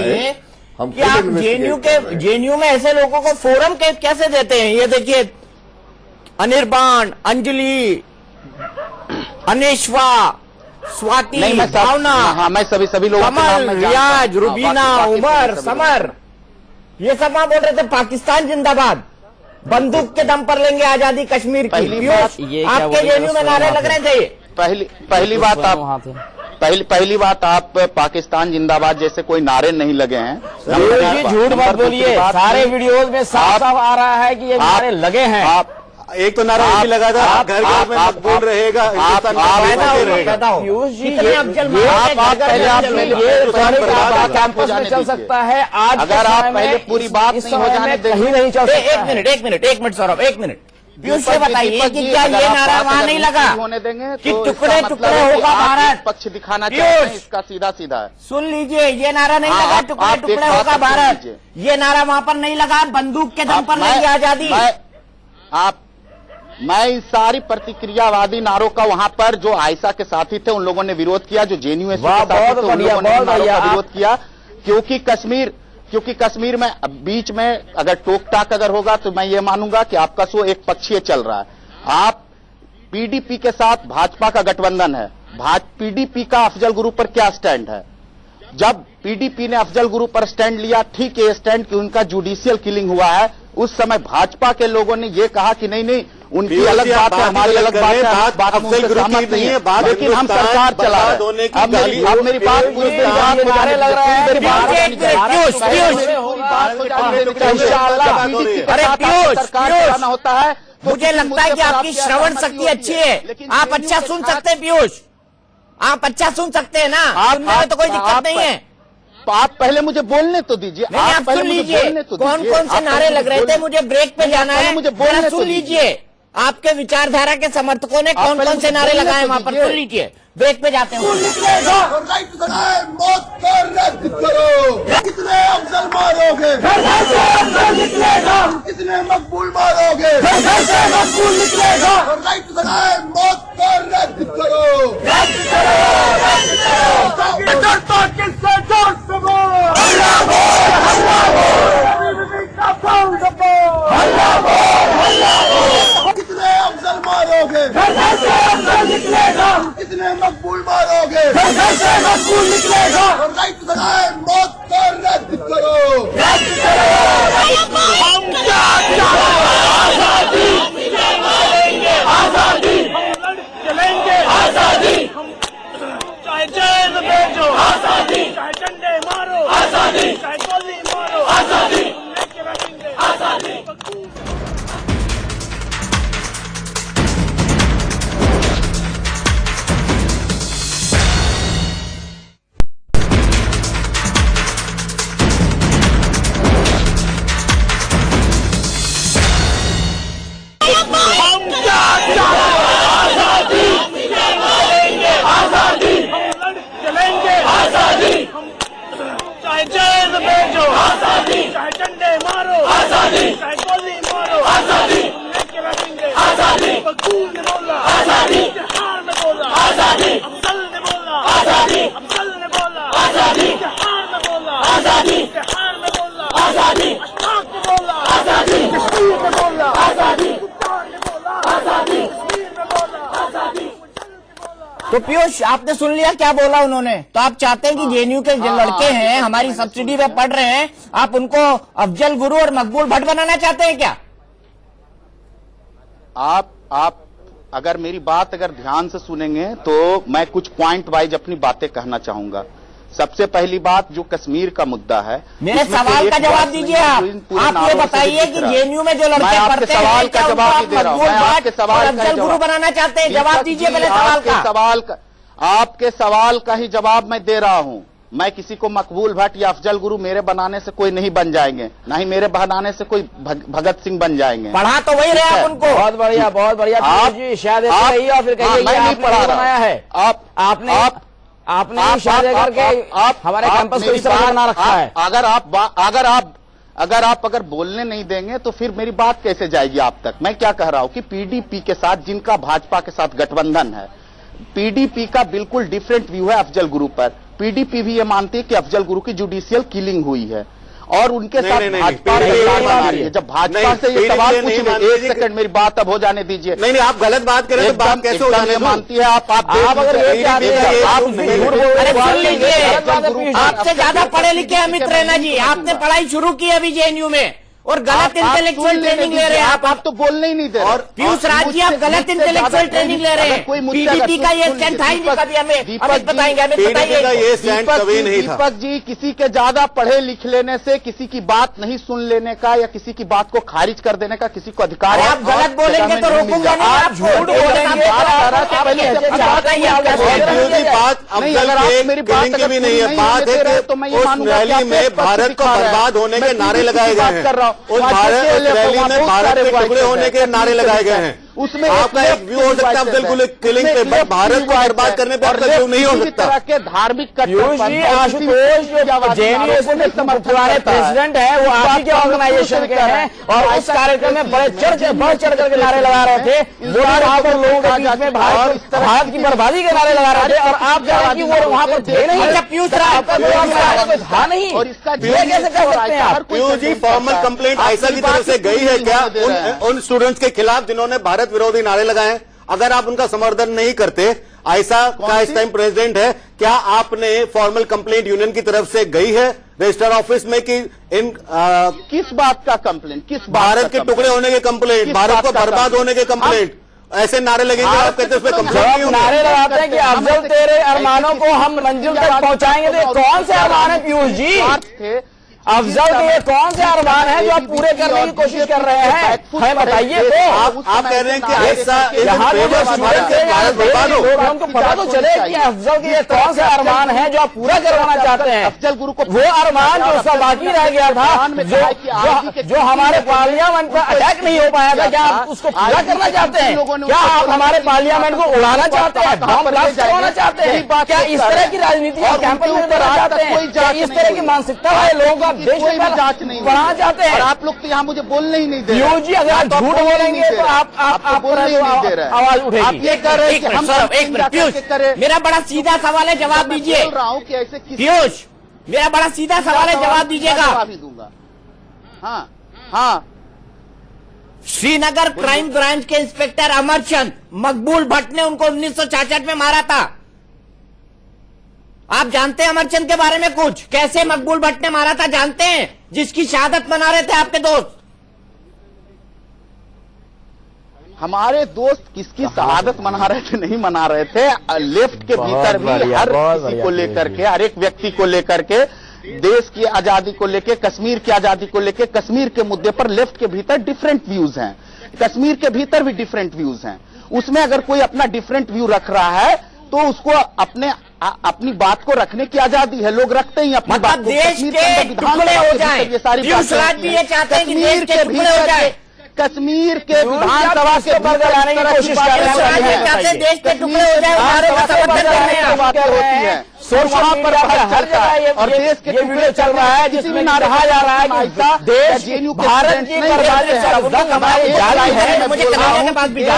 बताइए कि आप जेएनयू में ऐसे लोगों को फोरम कैसे देते हैं? ये देखिए, अनिर्बाण, अंजलि, अनेश्वा, स्वाति, भावना, हाँ, मैं सभी लोगों कमल, रियाज, रुबीना, उमर, समर, ये सब वहां बोल रहे थे पाकिस्तान जिंदाबाद, बंदूक के दम पर लेंगे आजादी कश्मीर की। आपके जेएनयू में नारे लग रहे थे। पहली बात आप पाकिस्तान जिंदाबाद जैसे कोई नारे नहीं लगे हैं। झूठ मत बोलिए, सारे वीडियोज में साफ साफ आ रहा है कि ये नारे लगे हैं। आप एक तो नारा भी लगा था, घर घर में मकबूल रहेगा, कैंपस में चल सकता है। आज अगर आप पहले पूरी बात नहीं हो जाने देंगे, नहीं चल सकता। एक मिनट सौरभ, एक मिनट। पीयूष से बताइए कि क्या ये नारा वहाँ नहीं लगा होने देंगे कि टुकड़े टुकड़े होगा भारत? पक्ष दिखाना चाहते हैं, इसका सीधा सीधा है। सुन लीजिए, ये नारा नहीं लगा टुकड़े टुकड़े होगा भारत, ये नारा वहाँ पर नहीं लगा बंदूक के दम पर लेंगे आजादी। मैं इस सारी प्रतिक्रियावादी नारों का वहां पर जो आयशा के साथी थे उन लोगों ने विरोध किया, जो जेएनयू के साथी थे उन लोगों ने नारों का विरोध किया, क्योंकि कश्मीर में बीच में अगर टोक टाक अगर होगा तो मैं ये मानूंगा कि आपका शो एक पक्षीय चल रहा है। आप पीडीपी के साथ भाजपा का गठबंधन है, पीडीपी का अफजल गुरु पर क्या स्टैंड है? जब पीडीपी ने अफजल गुरु पर स्टैंड लिया, ठीक है स्टैंड कि उनका जुडिशियल किलिंग हुआ है, उस समय भाजपा के लोगों ने ये कहा कि नहीं उनकी अलग बात है, हमारी अलग बात है, बात सहमत नहीं है, लेकिन हम सरकार चला रहे हैं। अब मेरी बात पूरी लग रहा है। सरकार चलाना होता है। मुझे लगता है कि आपकी श्रवण शक्ति अच्छी है, आप अच्छा सुन सकते हैं पीयूष, आप अच्छा सुन सकते हैं ना, सुनने में तो कोई दिक्कत नहीं है। आप पहले मुझे बोलने तो दीजिए। आप सुन लीजिए कौन कौन से नारे लग रहे थे, मुझे ब्रेक पे जाना है, मुझे बोलना सुन लीजिए। आपके विचारधारा के समर्थकों ने कौन कौन से नारे लगाए वहाँ पर, सुन लीजिए, ब्रेक पे जाते हैं। मौत को रद्द करो, कितने अफजल मारोगे, कितने मकबूल मारोगे, मकबूल निकलेगा। मौत को रद्द करो, कितने अफजल मारोगे, कितने मकबूल मारोगे, मकबूल निकलेगा। मौत को रद्द करो, हम आजादी आजादी चलेंगे, आजादी चाहे जेल भेजो, आजादी चाहे डंडे मारो, आजादी चाहे गोली मारो, आजादी लेके रखेंगे, आजादी। तो पीयूष, आपने सुन लिया क्या बोला उन्होंने? तो आप चाहते हैं कि जेएनयू के जो लड़के हैं, हमारी सब्सिडी पे पढ़ रहे हैं, आप उनको अफजल गुरु और मकबूल भट्ट बनाना चाहते हैं क्या? आप अगर मेरी बात अगर ध्यान से सुनेंगे तो मैं कुछ पॉइंट वाइज अपनी बातें कहना चाहूंगा। सबसे पहली बात जो कश्मीर का मुद्दा है, मेरे सवाल का जवाब दीजिए। आप ये बताइए कि जेएनयू में जो लड़के पढ़ते हैं, सवाल का जवाब नहीं दे रहा हूं, आपके सवाल का गुरु बनाना चाहते हैं, जवाब दीजिए पहले सवाल का। आपके सवाल का ही जवाब मैं दे रहा हूं। मैं किसी को मकबूल भट्ट या अफजल गुरु मेरे बनाने से कोई नहीं बन जाएंगे, ना ही मेरे बनाने से कोई भगत सिंह बन जाएंगे। पढ़ा तो वही रहे आप उनको। बहुत बढ़िया, बहुत बढ़िया। आप शायद और फिर कहिए मैं नहीं पढ़ा रहा है। आपने इशारे करके हमारे कैंपस को इस तरह बना रखा है। अगर बोलने नहीं देंगे तो फिर मेरी बात कैसे जाएगी आप तक? मैं क्या कह रहा हूं कि पीडीपी के साथ जिनका भाजपा के साथ गठबंधन है, पीडीपी का बिल्कुल डिफरेंट व्यू है अफजल गुरु पर। पीडीपी भी ये मानती है कि अफजल गुरु की जुडिशियल किलिंग हुई है और उनके साथ भाजपा बना रही है। जब भाजपा से ये सवाल पूछे, एक सेकंड मेरी बात अब हो जाने दीजिए। नहीं, आप गलत बात करें तो बात कैसे हो जाने मानती है आप आपसे ज्यादा पढ़े लिखे अमित रैना जी, आपने पढ़ाई शुरू की अभी जेएनयू में और गलत इंटेलेक्चुअल ट्रेनिंग ले रहे हैं आप तो बोलने ही नहीं दे रहे। और पीयूष राज जी, आप गलत इंटेलेक्चुअल ट्रेनिंग ले रहे हैं। पीडीपी का ये स्टैंड था ही नहीं कभी, हमें बताएंगे, ये स्टैंड कभी नहीं था। दीपक जी, किसी के ज्यादा पढ़े लिख लेने से किसी की बात नहीं सुन लेने का या किसी की बात को खारिज कर देने का किसी को अधिकार है। आप गलत बोलेंगे तो रोकूंगा नहीं, आप झूठ बोलेंगे। अगर आप मेरी बात भी नहीं है, बात है तो मैं उस रैली में भारत को बर्बाद होने के नारे लगाए गए हैं, उस रैली में भारत के टुकड़े होने के नारे लगाए गए हैं। उसमें आपका एक व्यू हो सकता है अफजल गुरु किलिंग पे, बट भारत को बर्बाद करने पर आपका व्यू नहीं हो सकता। तरह के धार्मिक पुराने प्रेसिडेंट है, वो आप ही के ऑर्गेनाइजेशन के हैं और उस कार्यक्रम में बढ़ चढ़ करके नारे लगा रहे थे। वो वहां पर लोगों के बीच में भारत की बर्बादी के नारे लगा रहे थे और आप कह रहे हैं कि वो वहां पर थे नहीं। पीयूष राज था नहीं, और इसका कैसे कर सकते हैं आप? पीयूष जी, फॉर्मल कंप्लेंट आयशा की तरफ से गई है क्या उन स्टूडेंट्स के खिलाफ जिन्होंने भारत विरोधी नारे लगाए हैं? अगर आप उनका समर्थन नहीं करते, आयशा का इस टाइम प्रेसिडेंट है, क्या आपने फॉर्मल कंप्लेंट यूनियन की तरफ से गई है रजिस्टर ऑफिस में कि इन किस बात का कंप्लेंट, किस भारत के टुकड़े होने के कंप्लेंट, भारत को बर्बाद होने के कंप्लेंट? ऐसे नारे लगेंगे आप कहते हैं कंप्लेंट नारे लगाते हैं कि अफजल तेरे अरमानों को हम मंजिल तक पहुंचाएंगे। तो कौन से अरमान है पीयूष जी? अफजल के ये कौन से अरमान है जो आप पूरे करने की कोशिश कर रहे हैं, हमें बताइए। तो आप कह रहे हैं कि ऐसा उनको पता तो चले कि अफजल के ये कौन से अरमान है जो आप पूरा करवाना चाहते हैं। अफजल गुरु को वो अरमान जो उसका बाकी रह गया था, जो हमारे पार्लियामेंट पर अटैक नहीं हो पाया था, क्या आप उसको पूरा करना चाहते हैं? क्या आप हमारे पार्लियामेंट को उड़ाना चाहते हैं, बम ब्लास्ट करवाना चाहते हैं? क्या इस तरह की राजनीति आप कैंपस में करना चाहते हैं? क्या इस तरह की मानसिकता वाले लोगों का देश में जांच नहीं बढ़ाना चाहते हैं? और आप लोग तो यहाँ मुझे बोलने ही नहीं दे रहे जी। अगर आप झूठ बोलेंगे तो आप आवाज उठेगी। आप ये कर रहे हैं कि हम पीयूष, मेरा बड़ा सीधा सवाल है, जवाब दीजिए। बोल रहा हूँ कि ऐसे पीयूष, मेरा बड़ा सीधा सवाल है, जवाब दीजिएगा। जवाब ही दूंगा। हाँ हाँ, श्रीनगर क्राइम ब्रांच के इंस्पेक्टर अमरचंद मकबूल भट्ट ने उनको 1966 में मारा था। आप जानते हैं अमरचंद के बारे में कुछ? कैसे मकबूल भट्ट ने मारा था जानते हैं? जिसकी शहादत मना रहे थे आपके दोस्त। हमारे दोस्त किसकी शहादत मना रहे थे, नहीं मना रहे थे। लेफ्ट के भीतर भी हर किसी को लेकर के, हर एक व्यक्ति को लेकर के, देश की आजादी को लेकर, कश्मीर की आजादी को लेकर, कश्मीर के मुद्दे पर लेफ्ट के भीतर डिफरेंट व्यूज हैं। कश्मीर के भीतर भी डिफरेंट व्यूज हैं। उसमें अगर कोई अपना डिफरेंट व्यू रख रहा है तो उसको अपनी बात को रखने की आजादी है। लोग रखते ही अपनी बात को। देश के टुकड़े हो जाए, ये सारी बात भी ये चाहते हैं कि देश के टुकड़े हो जाए। कश्मीर के विधानसभा के बदल लाने की कोशिश कर रहे हैं, देश के टुकड़े हो जाए, बातें होती है। वहां पर हर जगह और देश के वीडियो चल रहा है जिसमें कहा जा रहा है कि देश भारत की बर्बादी हमारी जारी है। मुझे कनाडा के पास भी इस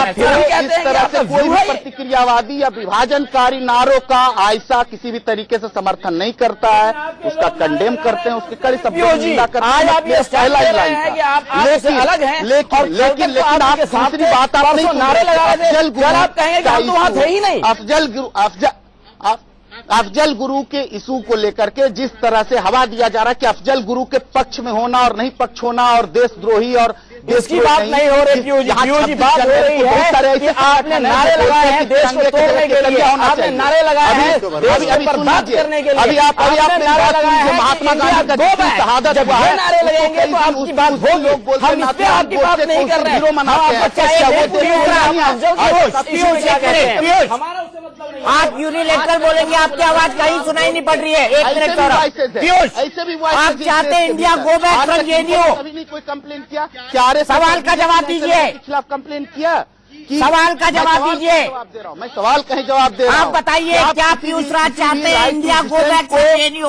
तरह से कोई भी प्रतिक्रियावादी या विभाजनकारी नारों का आयशा किसी भी तरीके से समर्थन नहीं करता है, उसका कंडेम करते हैं, उसकी कड़ी शब्दों में निंदा करते हैं। आज आप ये पहला ही लाइन अलग है, लेकिन आप दूसरी बात आप नहीं नारे लगा रहे थे, आप कहेंगे कि हम तो वहां थे ही नहीं। अफजल गुरु के इशू को लेकर के जिस तरह से हवा दिया जा रहा है कि अफजल गुरु के पक्ष में होना और नहीं पक्ष होना और देशद्रोही और इसकी बात नहीं हो रही। पीयूष जी बात हो रही है कि आपने नारे लगाए हैं देश को तोड़ने के लिए, आपने नारे लगाए हैं देश को बर्बाद करने के लिए, अभी आपने नारे लगाए हैं महात्मा गांधी का शहादत जब ये नारे लगेंगे तो आपकी बात होगी। हम इस पे आपकी बात नहीं कर रहे हैं। आप यूनिलेटरल बोलेंगे, आपकी आवाज कहीं सुनाई नहीं पड़ रही है। एक मिनट पीयूष, आप चाहते हैं India go back from JNU? अभी नहीं कोई कंप्लेंट किया? सवाल का जवाब दीजिए। खिलाफ कंप्लेंट किया? सवाल का जवाब दीजिए। मैं सवाल का ही जवाब दे रहा हूं। आप बताइए, क्या पीयूष राज चाहते हैं India go back from JNU?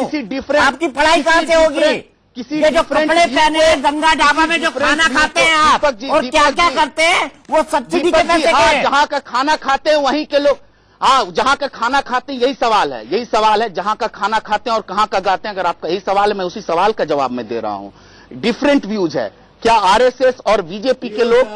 आपकी पढ़ाई कहाँ से होगी? ये जो कपड़े पहने हैं, गंगा ढाबा में जो खाना खाते हैं आप, और क्या क्या करते हैं वो सब्सिडी के पैसे के। जहाँ का खाना खाते हैं वहीं के लोग, जहां का खाना खाते हैं, यही सवाल है, जहां का खाना खाते हैं और कहां का गाते हैं। अगर आपका यही सवाल है, मैं उसी सवाल का जवाब मैं दे रहा हूं। डिफरेंट व्यूज है। क्या आरएसएस और बीजेपी के लोग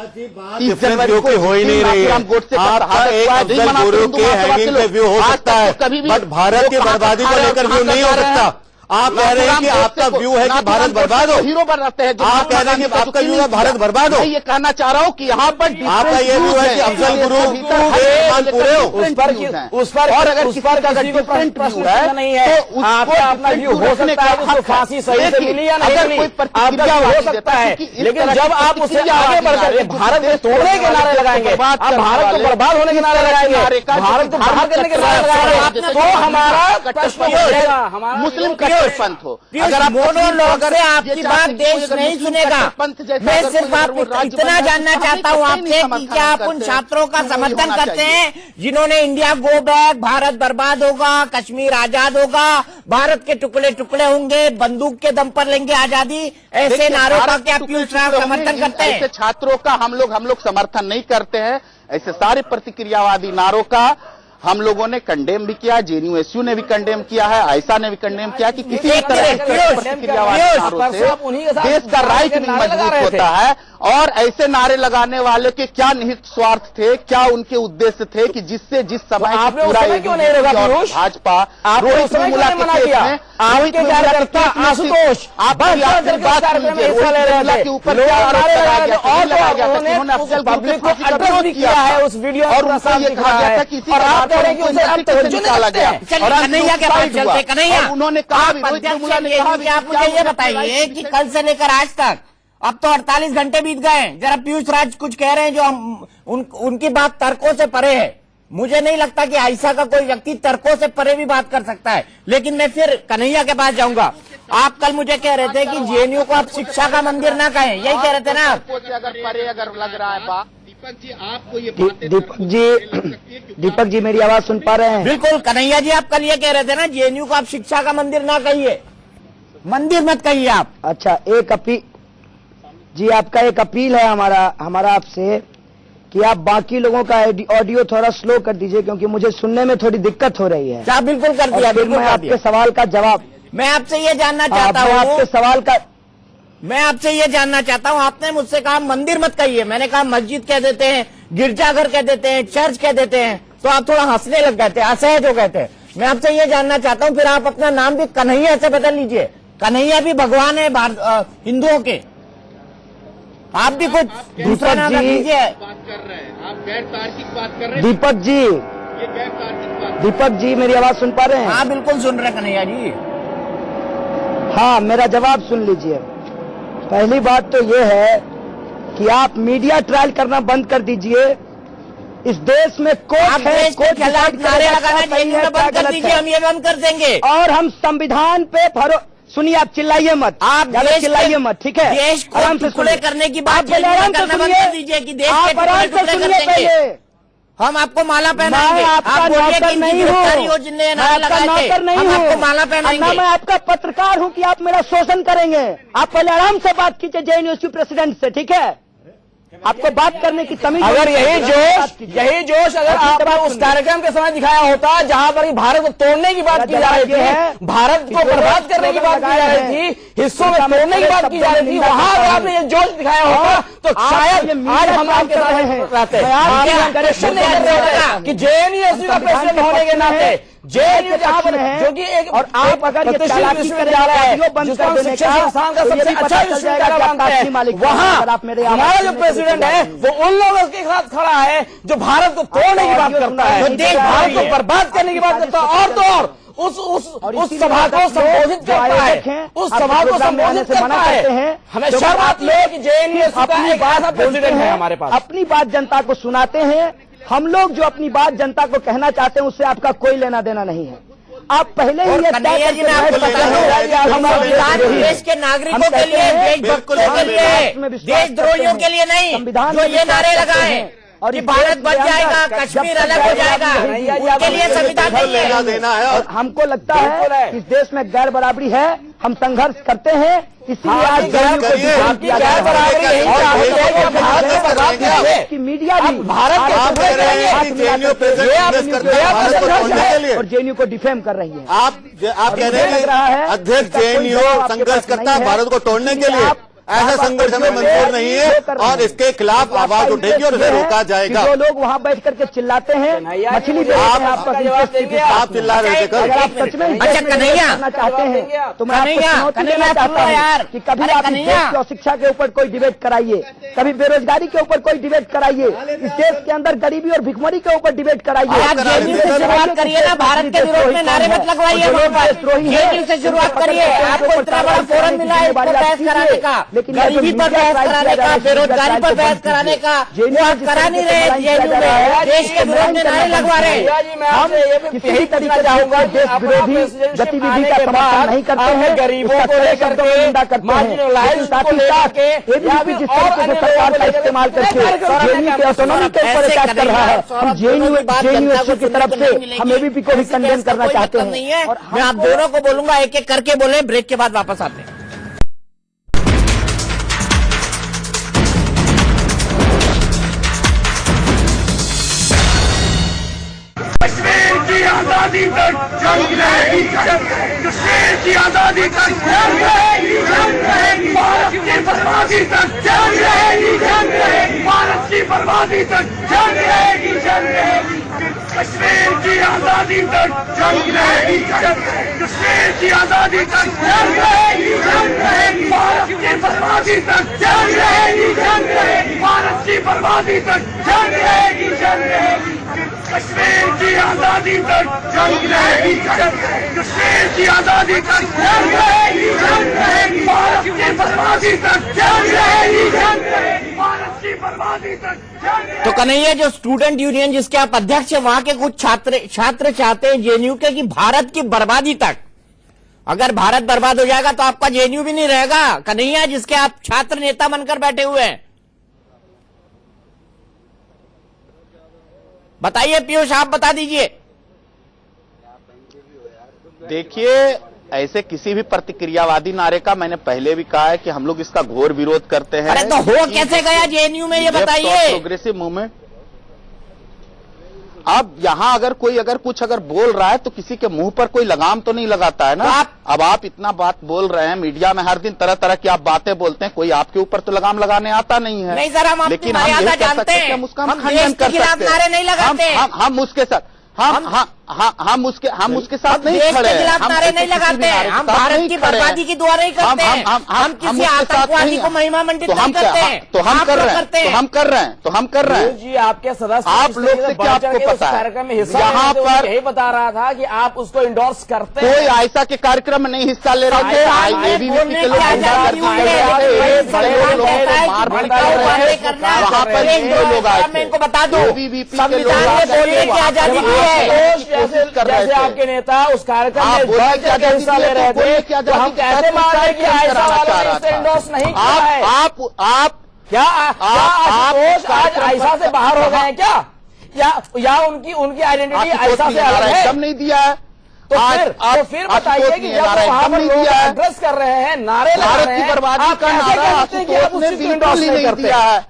30 जनवरी को हो ही नहीं रही है। आपका एक अफजल गुरु के हैंगिंग पे व्यू हो सकता है, बट भारत की बर्बादी को लेकर व्यू नहीं हो सकता। आप कह रहे हैं कि आपका व्यू है कि भारत बर्बाद हो, हीरो बनाते हैं। आप कह रहे हैं कि आपका व्यू है भारत बर्बाद हो। मैं ये कहना चाह रहा हूं कि यहाँ पर आपका ये व्यू है कि अफजल गुरु पूरे हो, उस पर और अगर किसी का डिफरेंट व्यू है तो आपका अपना व्यू हो सकता है, उसको फांसी सही से मिली या नहीं मिली, आपका हो सकता है। लेकिन जब आप उससे आगे बढ़ करके भारत को तोड़ने के नारे लगाएंगे, आप भारत को बर्बाद होने के नारे लगाएंगे, भारत को बाहर करने के नारे लगाएंगे, तो हमारा प्रश्न उठेगा। हमारा मुस्लिम पंथ हो, अगर आप मोनोलॉग से आपकी बात देश नहीं सुनेगा। मैं सिर्फ आपको इतना जानना चाहता हूँ आपसे कि क्या आप उन छात्रों का समर्थन करते हैं जिन्होंने इंडिया गो बैक, भारत बर्बाद होगा, कश्मीर आजाद होगा, भारत के टुकड़े टुकड़े होंगे, बंदूक के दम पर लेंगे आजादी, ऐसे नारों का क्या पीयूष राव समर्थन करते हैं? ऐसे छात्रों का हम लोग समर्थन नहीं करते हैं। ऐसे सारे प्रतिक्रियावादी नारों का हम लोगों ने कंडेम भी किया, जेएनयू-एसयू ने भी कंडेम किया है, आयशा ने भी कंडेम किया कि किसी भी तरह के प्रतिक्रियावादी नारों से देश का राइट नहीं मजबूत होता है। और ऐसे नारे लगाने वाले के क्या निहित स्वार्थ थे, क्या उनके उद्देश्य थे कि जिससे जिस समय पूरा भाजपा रोहित वेमुला के केस में आपके कार्यकर्ता आशुतोष के ऊपर क्या आरोप लगाया गया था, लगाया गया था कि उन्होंने अफजल गुरु को विरोध किया है उस वीडियो और उनको ये कहा गया था कि इसी निकाला गया और कन्हैया के पास चलते। कन्हैया, उन्होंने कहा, रोहित वेमुला ने कहा, आप मुझे ये बताइए कि कल से लेकर आज तक अब तो 48 घंटे बीत गए। जरा पीयूष राज कुछ कह रहे हैं जो उनकी बात तर्कों से परे है। मुझे नहीं लगता कि आयशा का कोई व्यक्ति तर्कों से परे भी बात कर सकता है। लेकिन मैं फिर कन्हैया के पास जाऊंगा। आप कल मुझे कह रहे थे कि जेएनयू को आप शिक्षा का मंदिर ना कहें, यही कह रहे थे ना आप? अगर लग रहा है बात, दीपक जी आपको ये दीपक जी मेरी आवाज सुन पा रहे हैं? बिल्कुल कन्हैया जी, आप कल ये कह रहे थे ना जेएनयू को आप शिक्षा का मंदिर ना कहिए, मंदिर मत कहिए आप। अच्छा, एक अपील जी, आपका एक अपील है हमारा आपसे कि आप बाकी लोगों का ऑडियो थोड़ा स्लो कर दीजिए, क्योंकि मुझे सुनने में थोड़ी दिक्कत हो रही है। आप बिल्कुल कर दिया। मैं आपके सवाल का जवाब, मैं आपसे ये जानना चाहता हूँ, आपके सवाल का मैं आपसे ये जानना चाहता हूँ। आपने मुझसे कहा मंदिर मत कहिए, मैंने कहा मस्जिद कह देते हैं, गिरजाघर कह देते हैं, चर्च कह देते हैं, तो आप थोड़ा हंसने लग गए थे, असहज हो गए थे। मैं आपसे ये जानना चाहता हूँ, फिर आप अपना नाम भी कन्हैया से बदल लीजिए। कन्हैया भी भगवान है हिंदुओं के, आप भी कुछ दूसरा नाम रख लीजिए। बात कर रहे हैं आप, गैर तार्किक बात कर रहे हैं। दीपक जी, ये गैर तार्किक बात। दीपक जी मेरी आवाज सुन पा रहे हैं? हाँ बिल्कुल सुन रहे कन्हैया जी। हाँ, मेरा जवाब सुन लीजिए। पहली बात तो ये है कि आप मीडिया ट्रायल करना बंद कर दीजिए। इस देश में कोर्ट है, कोर्ट खिलाफ नारे लगाना बंद कर दीजिए, हम ये बंद कर देंगे। और हम संविधान पे सुनिए, आप चिल्लाइए मत, आप चिल्लाइए मत, ठीक है? देश को टुकड़े करने की बात आराम से सुनिए, दीजिए कि देश आप आराम से सुनिए। पहले हम आपको माला पहनाएंगे। आपका नौकर नहीं हूँ, आपका नौकर नहीं हूँ, आपको माला पहनाएंगे। मैं आपका पत्रकार हूँ कि आप मेरा शोषण करेंगे। आप पहले आराम से बात कीजिए जेएनयू प्रेसिडेंट से, ठीक है? आपको बात करने की तमीज। अगर यही जोश अगर आपने उस कार्यक्रम के समय दिखाया होता जहां पर भारत को तोड़ने की बात की जा रही थी, भारत को बर्बाद करने की बात की जा रही थी, हिस्सों में तोड़ने की बात की जा रही थी, वहां अगर आपने ये जोश दिखाया होता तो शायद आज हम आपके साथ रहते कि जेएनयू का प्रेसिडेंट होने के नाते जेएनयू जो कि एक और आप अगर ये विश्वविद्यालय है जिसको हम शिक्षा संस्थान का सबसे अच्छा विश्वविद्यालय मानते हैं, वहाँ हमारा जो प्रेसिडेंट है वो उन लोगों के साथ खड़ा है जो भारत को तोड़ने की बात करता है, भारत को बर्बाद करने की बात करता है। और तो और उस सभा को संबोधित करता है, उस सभा को संबोधित करता है। हमें शर्म आती है कि जेएनयू का एक ऐसा प्रेसिडेंट है हमारे पास। अपनी बात जनता को सुनाते हैं। हम लोग जो अपनी बात जनता को कहना चाहते हैं उससे आपका कोई लेना देना नहीं है। आप पहले ही ये देश के नागरिकों के लिए, देशभक्तों के लिए, देशद्रोहियों के लिए नहीं, जो ये नारे लगाए और कि भारत बच जाएगा, कश्मीर अलग हो जाएगा, उसके लिए संविधान नहीं है। देना है और हमको लगता है कि इस देश में गैर बराबरी है, हम संघर्ष करते हैं, इसीलिए आज गैर बराबरी की मीडिया भी भारत और जेएनयू को डिफेम कर रही है। आप कह रहे हैं अध्यक्ष जेएनयू संघर्ष करता है भारत को तोड़ने के लिए, ऐसा संघर्ष हमें मंजूर नहीं है और इसके खिलाफ आवाज उठेगी और इसे रोका जाएगा। जो लोग वहाँ बैठ करके चिल्लाते हैं, मछली आप चिल्ला रहे थे कल, आप सच में अच्छा कन्हैया करना चाहते हैं तो मैं आपको चुनौती देना चाहता हूँ कि कभी आप इस देश की शिक्षा के ऊपर कोई डिबेट कराइए, कभी बेरोजगारी के ऊपर कोई डिबेट कराइए, इस देश के अंदर गरीबी और भिखमरी के ऊपर डिबेट कराइए। आप जेएनयू से शुरुआत करिए ना, भारत के विरोध में नारे मत लगवाइए, जेएनयू से शुरुआत करिए। आपको इतना बड़ा फोरम मिला है बहस कराने का, गरीबी पर बहस कराने का, बेरोजगारी पर बहस कराने का, वो आप करा नहीं रहे जेएनयू में, देश के विरोध में नारे लगवा रहे हैं। हम किसी तरीके जाऊंगा देश विरोधी गतिविधि का समर्थन नहीं करते हैं, गरीबों को लेकर निंदा करते हैं, साथ ही साथ एबीवीपी जिस तरीके से सरकार का इस्तेमाल करके जेएनयू के ऑटोनॉमी के ऊपर अटैक कर रहा है, हम जेएनयू की तरफ से हम एबीवीपी को भी कंडेम करना चाहते हैं। और मैं आप दोनों को बोलूंगा एक एक करके बोले, ब्रेक के बाद वापस आते हैं। कश्मीर की आजादी तक जंग रहेगी, कश्मीर की आजादी तक जंग रहेगी, भारत की बर्बादी तक जंग रहेगी, भारत की बर्बादी तक जंग रहेगी, कश्मीर की आजादी तक जंग रहेगी, कश्मीर की आजादी तक जंग रहेगी, भारत की बर्बादी तक जंग रहेगी, भारत की बर्बादी तक जंग रहेगी, कश्मीर की आजादी तक जंग रहेगी, कश्मीर की आजादी तक जंग रहेगी, भारत की बर्बादी तक जंग रहेगी, भारत की बर्बादी तक जंग। तो कन्हैया, जो स्टूडेंट यूनियन जिसके आप अध्यक्ष हैं, वहां के कुछ छात्र चाहते हैं जेएनयू के कि भारत की बर्बादी तक, अगर भारत बर्बाद हो जाएगा तो आपका जेएनयू भी नहीं रहेगा। कन्हैया, जिसके आप छात्र नेता बनकर बैठे हुए हैं, बताइए। पीयूष, आप बता दीजिए। देखिए, ऐसे किसी भी प्रतिक्रियावादी नारे का मैंने पहले भी कहा है कि हम लोग इसका घोर विरोध करते हैं। अरे तो हो कैसे गया जेएनयू में, ये बताइए। Progressive movement. अब यहाँ अगर कोई कुछ बोल रहा है तो किसी के मुंह पर कोई लगाम तो नहीं लगाता है ना। अब आप इतना बात बोल रहे हैं, मीडिया में हर दिन तरह तरह की आप बातें बोलते हैं, कोई आपके ऊपर तो लगाम लगाने आता नहीं है। नहीं सर, हम लेकिन हम यही कह सकते हैं, हम उसका खंडन कर सकते हैं। हम उसके साथ हम उसके साथ नहीं खड़े हैं, नारे नहीं लगाते हैं, हम भारत की बर्बादी की दुआ नहीं करते हैं, हम किसी आतंकवादी को महिमा मंडित नहीं करते हैं। तो हम कर रहे हैं जी। आपके सदस्य आप लोग से क्या आपको पता है, कार्यक्रम में हिस्सा यहाँ पर यही बता रहा था कि आप उसको इंडोर्स करते हैं। कोई आयसा के कार्यक्रम में नहीं हिस्सा ले रहे थे, एबीवीपी के लोग वहाँ पर लोग आए थे, इनको बता दो, एबीवीपी के लोग आजादी दी है। जैसे आपके नेता उस कार्यक्रम में हिस्सा ले रहे थे, तो हम कैसे मान रहे कि आयसा वालों ने इसे इंडोर्स नहीं किया है? आप क्या आशुतोष आज आयसा से बाहर हो गए हैं क्या? या उनकी आइडेंटिटी आयसा से अलग है? एकदम नहीं दिया है। तो फिर बताइए कि जब वहां पर लोग एड्रेस कर रहे हैं, नारे लगा रहे हैं, भारत की बर्बादी का नारा आशुतोष ने बिल्कुल ही नहीं दिया है।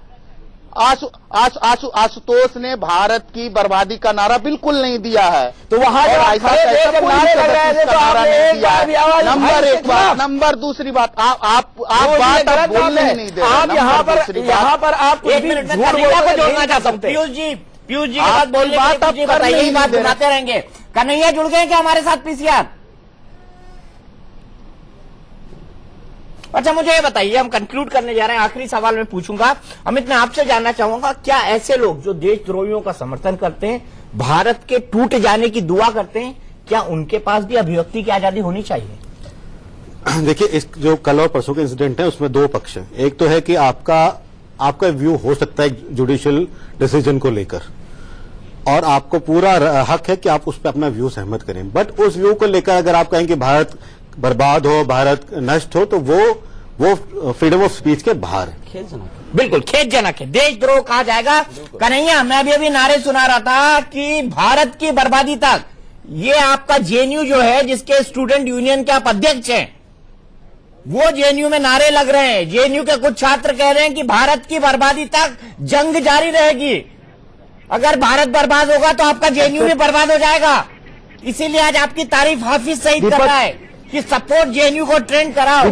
आशुतोष ने भारत की बर्बादी का नारा बिल्कुल नहीं दिया है। तो वहां नारे लग रहे थे तो आपने नंबर एक बात, नंबर दूसरी बात, आप बात बोलने ही नहीं दे रहे। आप यहाँ पर आप एक मिनट में कन्हैया को जोड़ना चाहता हूँ। पीयूष जी की बात बोलने बात बताइए, बात बनाते रहेंगे। कन्हैया जुड़ गए क्या हमारे साथ पीसीआर? अच्छा, मुझे ये बताइए, हम कंक्लूड करने जा रहे हैं, आखिरी सवाल मैं पूछूंगा। अमित, मैं आपसे जानना चाहूंगा, क्या ऐसे लोग जो देशद्रोहियों का समर्थन करते हैं, भारत के टूट जाने की दुआ करते हैं, क्या उनके पास भी अभिव्यक्ति की आजादी होनी चाहिए? देखिए, इस जो कल और परसों के इंसिडेंट है उसमें दो पक्ष हैं। एक तो है कि आपका व्यू हो सकता है जुडिशियल डिसीजन को लेकर, और आपको पूरा हक है कि आप उस पर अपना व्यू सहमत करें, बट उस व्यू को लेकर अगर आप कहें कि भारत बर्बाद हो, भारत नष्ट हो, तो वो वो फ्रीडम ऑफ स्पीच के बाहर है। बिल्कुल खेदजनक है, देशद्रोह कहा जाएगा। कन्हैया, मैं अभी नारे सुना रहा था कि भारत की बर्बादी तक, ये आपका जेएनयू जो है, जिसके स्टूडेंट यूनियन के आप अध्यक्ष हैं, वो जेएनयू में नारे लग रहे हैं। जेएनयू के कुछ छात्र कह रहे हैं कि भारत की बर्बादी तक जंग जारी रहेगी। अगर भारत बर्बाद होगा तो आपका जेएनयू भी बर्बाद हो जाएगा। इसीलिए आज आपकी तारीफ हाफिज सईद कर रहा है कि सपोर्ट जेएनयू को ट्रेंड कराओ।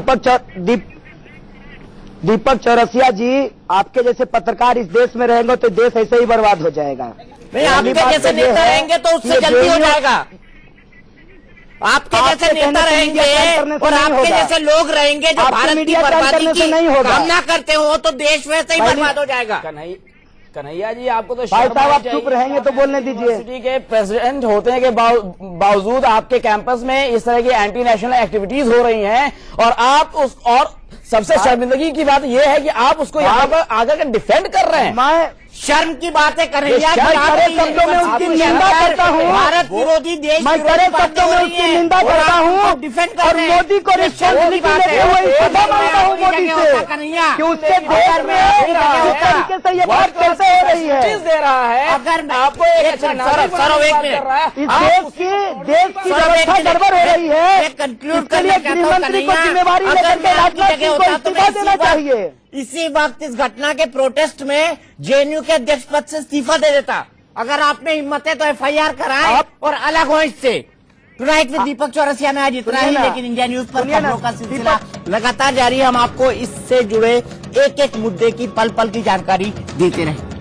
दीपक चौरसिया जी, आपके जैसे पत्रकार इस देश में रहेंगे तो देश ऐसे ही बर्बाद हो जाएगा। नहीं, आपके जैसे नेता रहेंगे तो उससे जल्दी हो जाएगा। आपके जैसे नेता रहेंगे और आपके जैसे लोग रहेंगे जो भारत की बर्बादी की कामना करते हो तो देश वैसे ही बर्बाद हो जाएगा। कन्हैया जी, आपको तो भाई साहब आप चुप रहेंगे तो बोलने दीजिए। यूनिवर्सिटी के प्रेसिडेंट होने के बावजूद आपके कैंपस में इस तरह की एंटी नेशनल एक्टिविटीज हो रही हैं और आप उस, और सबसे शर्मिंदगी की बात यह है कि आप उसको यहाँ पर आकर के डिफेंड कर रहे हैं। मैं शर्म की बात है कन्हैया, शब्दों में उसकी निंदा करता हूँ। भारत विरोधी देश, मैं कड़े शब्दों में उसकी निंदा करता हूँ डिफेंड और मोदी को रिस्पॉन्सिबिलिटी लेते हुए इस्तीफा मांगता हूँ मोदी से कि उसके देश में किस तरीके से ये बात कैसे हो रही है, दे रहा है। अगर आपको एक मिनट, इस देश की व्यवस्था गड़बड़ हो रही है, कंक्लूड इसके लिए गृहमंत्री को जिम्मेवारी लेकर के राजनाथ सिंह को इस्तीफा देना चाहिए। इसी वक्त इस घटना के प्रोटेस्ट में जेएनयू के अध्यक्ष पद से इस्तीफा दे देता। अगर आपने हिम्मत है तो एफआईआर कराएं और अलग हो इससे। टुनाइट विद दीपक चौरसिया में आज इतना ही, लेकिन इंडिया न्यूज पर खबरों का सिलसिला लगातार जारी है। हम आपको इससे जुड़े एक एक मुद्दे की पल पल की जानकारी देते रहे।